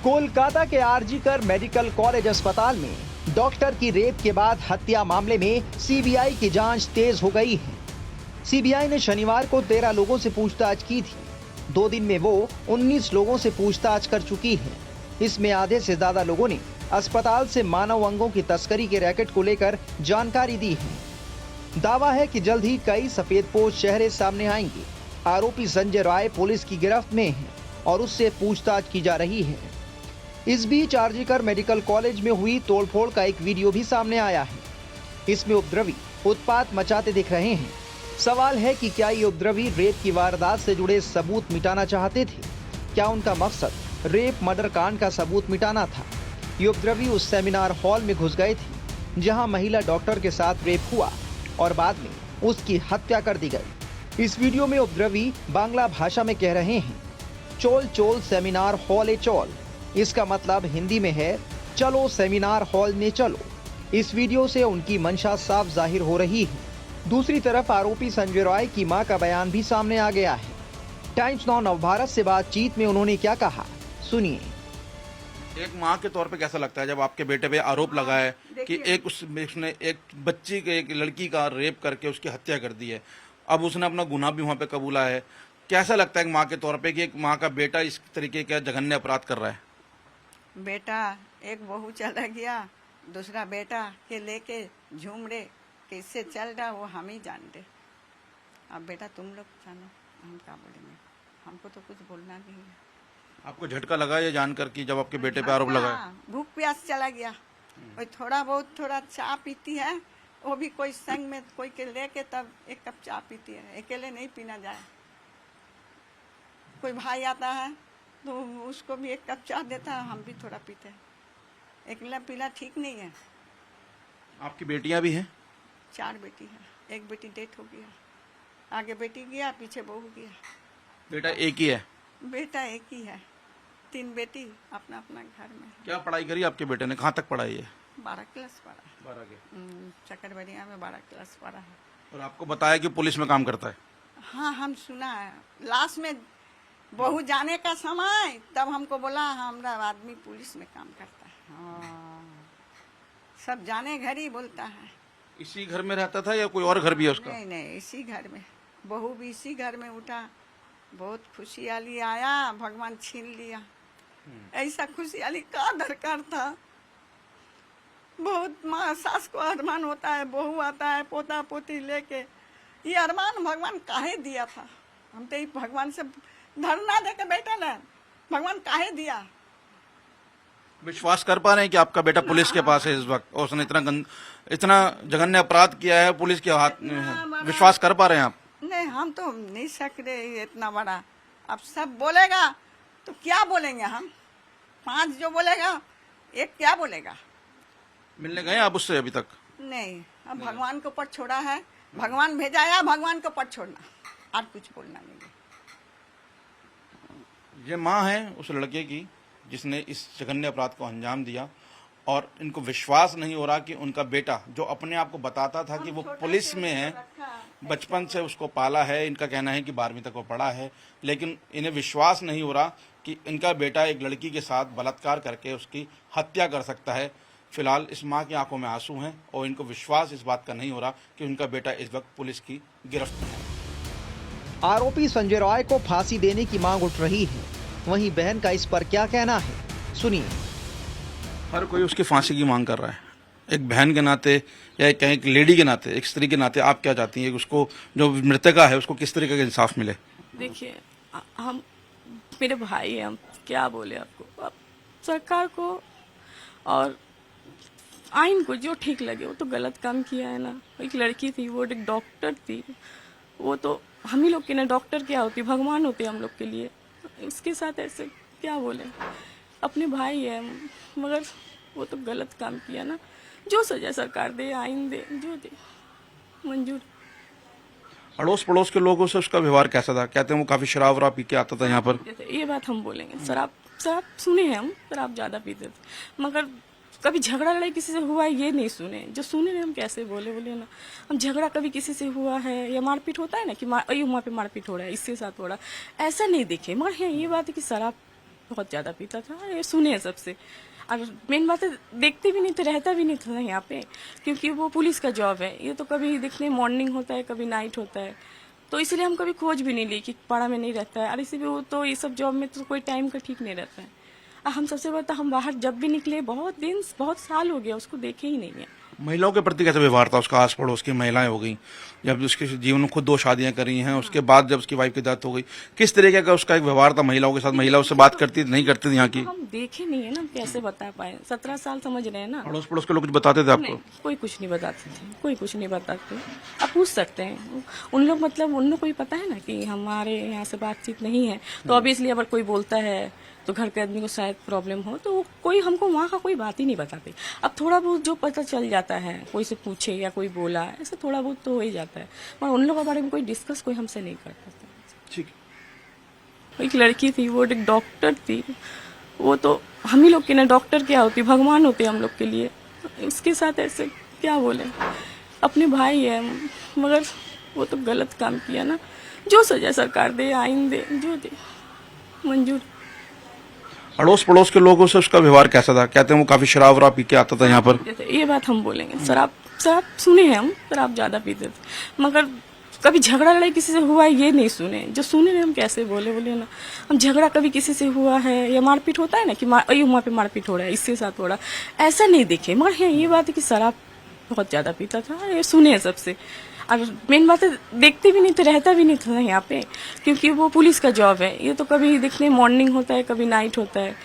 कोलकाता के RG Kar medical college अस्पताल में डॉक्टर की रेप के बाद हत्या मामले में सीबीआई की जांच तेज हो गई है। सीबीआई ने शनिवार को 13 लोगों से पूछताछ की थी। 2 दिन में वो 19 लोगों से पूछताछ कर चुकी है। इसमें आधे से ज्यादा लोगों ने अस्पताल से मानव अंगों की तस्करी के रैकेट को लेकर जानकारी दी है। दावा है कि जल्द ही कई सफेदपोश चेहरे सामने आएंगे। आरोपी संजय राय पुलिस की गिरफ्त में है और उससे पूछताछ की जा रही है। इस बीच आरजीकर मेडिकल कॉलेज में हुई तोड़फोड़ का एक वीडियो भी सामने आया है। इसमें उपद्रवी उत्पात मचाते दिख रहे हैं। सवाल है कि क्या ये उपद्रवी रेप की वारदात से जुड़े सबूत मिटाना चाहते थे? क्या उनका मकसद रेप मर्डर कांड का सबूत मिटाना था? ये उपद्रवी उस सेमिनार हॉल में घुस गए थे जहां महिला डॉक्टर के साथ रेप हुआ और बाद में उसकी हत्या कर दी गई। इस वीडियो में उपद्रवी बांग्ला भाषा में कह रहे हैं, चोल चोल सेमिनार हॉल ए चोल। इसका मतलब हिंदी में है, चलो सेमिनार हॉल ने चलो। इस वीडियो से उनकी मंशा साफ जाहिर हो रही है। दूसरी तरफ आरोपी संजय राय की मां का बयान भी सामने आ गया है। टाइम्स नाउ नवभारत से बातचीत में उन्होंने क्या कहा, सुनिए। एक माँ के तौर पे कैसा लगता है जब आपके बेटे पे आरोप लगा है कि उसने एक बच्ची के एक लड़की का रेप करके उसकी हत्या कर दी है। अब उसने अपना गुनाह भी वहाँ पे कबूला है। कैसा लगता है एक माँ के तौर पे कि एक माँ का बेटा इस तरीके का जघन्य अपराध कर रहा है? बेटा एक बहू चला गया, दूसरा बेटा के लेके झूम रहे, कैसे चल रहा वो हम ही जानते। अब बेटा तुम लोग जानो, हम क्या बोलेंगे, हमको तो कुछ बोलना नहीं है। आपको झटका लगा ये जानकर कि जब आपके बेटे पे आरोप लगा है? भूख प्यास चला गया। और थोड़ा चाय पीती है, वो भी कोई संग में कोई के लेके तब एक कप चाय पीती है, अकेले नहीं पीना जाए। कोई भाई आता है तो उसको भी एक कप चाय देता है, हम भी थोड़ा पीते हैं। अकेला पीला ठीक नहीं है। आपकी बेटियां भी हैं? 4 बेटी है, एक बेटी डेथ हो गया, आगे बेटी गया, पीछे बहू गया। बेटा एक ही है? बेटा एक ही है, 3 बेटी अपना अपना घर में है। क्या पढ़ाई करी आपके बेटे ने, कहाँ तक पढ़ाई है? 12 क्लास पढ़ा है। 12 के। चकरबरिया में 12 क्लास पढ़ा है। और आपको बताया कि पुलिस में काम करता है? हाँ, हम सुना है। लास्ट में बहू जाने का समय तब हमको बोला हमारा आदमी पुलिस में काम करता है। हाँ, सब जाने घर ही बोलता है। इसी घर में रहता था या कोई और घर भी है उसका? नहीं, इसी घर में। बहू भी इसी घर में उठा। बहुत खुशहाली आया, भगवान छीन लिया। ऐसा खुशहाली का दरकार था? बहुत माँ सास को अरमान होता है, बहू आता है पोता पोती लेके। ये अरमान भगवान काहे दिया था? हम तो भगवान से धरना दे के बैठे ना, भगवान काहे दिया? विश्वास कर पा रहे हैं कि आपका बेटा पुलिस के पास है इस वक्त और उसने इतना जघन्य अपराध किया है, पुलिस के हाथ में है? विश्वास कर पा रहे हैं आप? नहीं, हम तो नहीं सक रहे इतना बड़ा। अब सब बोलेगा तो क्या बोलेंगे हम? 5 जो बोलेगा, एक क्या बोलेगा? मिलने गए आप उससे अभी तक? नहीं, अब भगवान के ऊपर छोड़ा है। भगवान भेजाया, भगवान के ऊपर छोड़ना, और कुछ बोलना नहीं है। ये माँ है उस लड़के की जिसने इस जघन्य अपराध को अंजाम दिया और इनको विश्वास नहीं हो रहा कि उनका बेटा, जो अपने आप को बताता था कि वो पुलिस में है, बचपन से उसको पाला है, इनका कहना है कि 12वीं तक वो पढ़ा है, लेकिन इन्हें विश्वास नहीं हो रहा कि इनका बेटा एक लड़की के साथ बलात्कार करके उसकी हत्या कर सकता है। फिलहाल इस माँ की आंखों में आंसू हैं और इनको विश्वास इस बात का नहीं हो रहा कि उनका बेटा इस वक्त पुलिस की गिरफ्त में है। आरोपी संजय राय को फांसी देने की मांग उठ रही है। वहीं बहन का इस पर क्या कहना है, सुनिए। हर कोई उसकी फांसी की मांग कर रहा है। एक बहन के नाते या एक लेडी के नाते, एक स्त्री के नाते आप क्या चाहती हैं कि उसको, जो मृतका है, उसको किस तरीके का इंसाफ मिले? देखिए, हम मेरे भाई हैं, हम क्या बोले आपको। अब सरकार को और आइन को जो ठीक लगे, वो तो गलत काम किया है ना। एक लड़की थी, वो एक डॉक्टर थी, वो तो हम ही लोग के ना, डॉक्टर क्या होती, भगवान होते हम लोग के लिए। इसके साथ ऐसे क्या बोले, अपने भाई है, मगर वो तो गलत काम किया ना। जो सजा सरकार दे, आइन दे, जो दे मंजूर। अड़ोस पड़ोस के लोगों से उसका व्यवहार कैसा था? कहते हैं वो काफी शराब वराब पी के आता था यहाँ पर। ये बात हम बोलेंगे, शराब सुने हैं हम, शराब ज्यादा पीते थे, मगर कभी झगड़ा लड़ाई किसी से हुआ है ये नहीं सुने। जो सुने हम कैसे बोले ना, हम झगड़ा कभी किसी से हुआ है या मारपीट होता है ना कि वहाँ पे मारपीट हो रहा है, इसके साथ हो रहा है, ऐसा नहीं देखे। मगर है ये बात है कि शराब बहुत ज्यादा पीता था, ये सुने हैं सबसे। और मेन बात है, देखते भी नहीं थे, रहता भी नहीं था यहाँ पे, क्योंकि वो पुलिस का जॉब है। ये तो कभी दिखने मॉर्निंग होता है, कभी नाइट होता है, तो इसलिए हम कभी खोज भी नहीं ली कि पाड़ा में नहीं रहता है। और इसी भी वो तो ये सब जॉब में तो कोई टाइम का ठीक नहीं रहता है। और हम सबसे बता, हम बाहर जब भी निकले, बहुत साल हो गया, उसको देखे ही नहीं है। महिलाओं के प्रति कैसे व्यवहार था उसका? आस पड़ोस की महिलाएं हो गई, जब उसके जीवन में खुद 2 शादियां करी हैं, उसके बाद जब उसकी वाइफ की डेथ हो गई, किस तरीके का उसका एक व्यवहार था महिलाओं के साथ? महिलाओं से बात करती नहीं करती थी यहाँ की? हम देखे नहीं है ना, कैसे बता पाए? 17 साल समझ रहे हैं ना। अड़ोस पड़ोस के लोग कुछ बताते थे आपको? नहीं, कोई कुछ नहीं बताते थे, कोई कुछ नहीं बताते। आप पूछ सकते हैं उन लोग, मतलब उन लोग को भी पता है ना कि हमारे यहाँ से बातचीत नहीं है, तो ऑब्वियसली अगर कोई बोलता है तो घर के आदमी को शायद प्रॉब्लम हो, तो कोई हमको वहाँ का कोई बात ही नहीं बताते। अब थोड़ा बहुत जो पता चल जाता है, कोई से पूछे या कोई बोला, ऐसे थोड़ा बहुत तो हो ही जाता है, पर उन लोगों के बारे में कोई डिस्कस कोई हमसे नहीं करता था। ठीक। एक लड़की थी, वो एक डॉक्टर थी। वो तो हम ही लोग के ना, डॉक्टर क्या होती, भगवान होते हम लोग के लिए। उसके साथ ऐसे क्या बोले, अपने भाई है, मगर वो तो गलत काम किया ना। जो सजा सरकार दे, आइन दे, जो दे मंजूर। अड़ोस पड़ोस के लोगों से उसका व्यवहार कैसा था? कहते हैं वो काफी शराब वराब पी के आता था यहाँ पर। ये बात हम बोलेंगे, शराब सुने हैं हम, शराब ज्यादा पीते थे, मगर कभी झगड़ा लड़ाई किसी से हुआ है ये नहीं सुने। जो सुने हम कैसे बोले ना, हम झगड़ा कभी किसी से हुआ है या मारपीट होता है ना कि वहाँ पे मारपीट हो रहा है, इसके साथ हो रहा है, ऐसा नहीं देखे। मगर हाँ, ये बात है कि शराब बहुत ज्यादा पीता था, ये सुने हैं सबसे। और मेन बात है, देखते भी नहीं थे, रहता भी नहीं था यहाँ पे, क्योंकि वो पुलिस का जॉब है। ये तो कभी दिखने मॉर्निंग होता है, कभी नाइट होता है,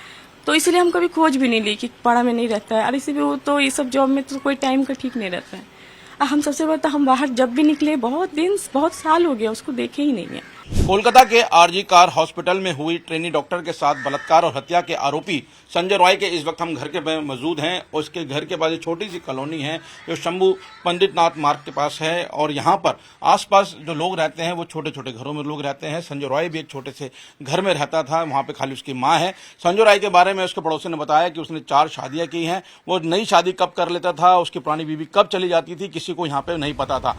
तो इसलिए हम कभी खोज भी नहीं ली कि पाड़ा में नहीं रहता है। और इसी भी वो तो ये सब जॉब में तो कोई टाइम का ठीक नहीं रहता है। और हम सबसे बता, हम बाहर जब भी निकले, बहुत साल हो गया, उसको देखे ही नहीं है। कोलकाता के आरजी कार हॉस्पिटल में हुई ट्रेनी डॉक्टर के साथ बलात्कार और हत्या के आरोपी संजय रॉय के इस वक्त हम घर के में मौजूद हैं। उसके घर के पास एक छोटी सी कॉलोनी है जो शंभू पंडित नाथ मार्ग के पास है, और यहाँ पर आसपास जो लोग रहते हैं वो छोटे छोटे घरों में लोग रहते हैं। संजय रॉय भी एक छोटे से घर में रहता था, वहाँ पे खाली उसकी माँ है। संजय रॉय के बारे में उसके पड़ोसी ने बताया कि उसने 4 शादियां की हैं। वो नई शादी कब कर लेता था, उसकी पुरानी बीवी कब चली जाती थी, किसी को यहाँ पे नहीं पता था।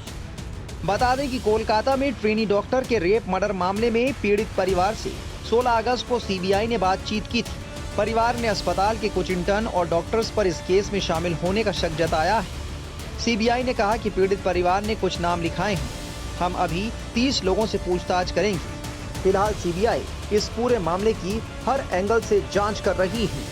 बता दें कि कोलकाता में ट्रेनी डॉक्टर के रेप मर्डर मामले में पीड़ित परिवार से 16 अगस्त को सीबीआई ने बातचीत की थी। परिवार ने अस्पताल के कुछ इंटर्न और डॉक्टर्स पर इस केस में शामिल होने का शक जताया है। सीबीआई ने कहा कि पीड़ित परिवार ने कुछ नाम लिखाए हैं। हम अभी 30 लोगों से पूछताछ करेंगे। फिलहाल सीबीआई इस पूरे मामले की हर एंगल से जांच कर रही है।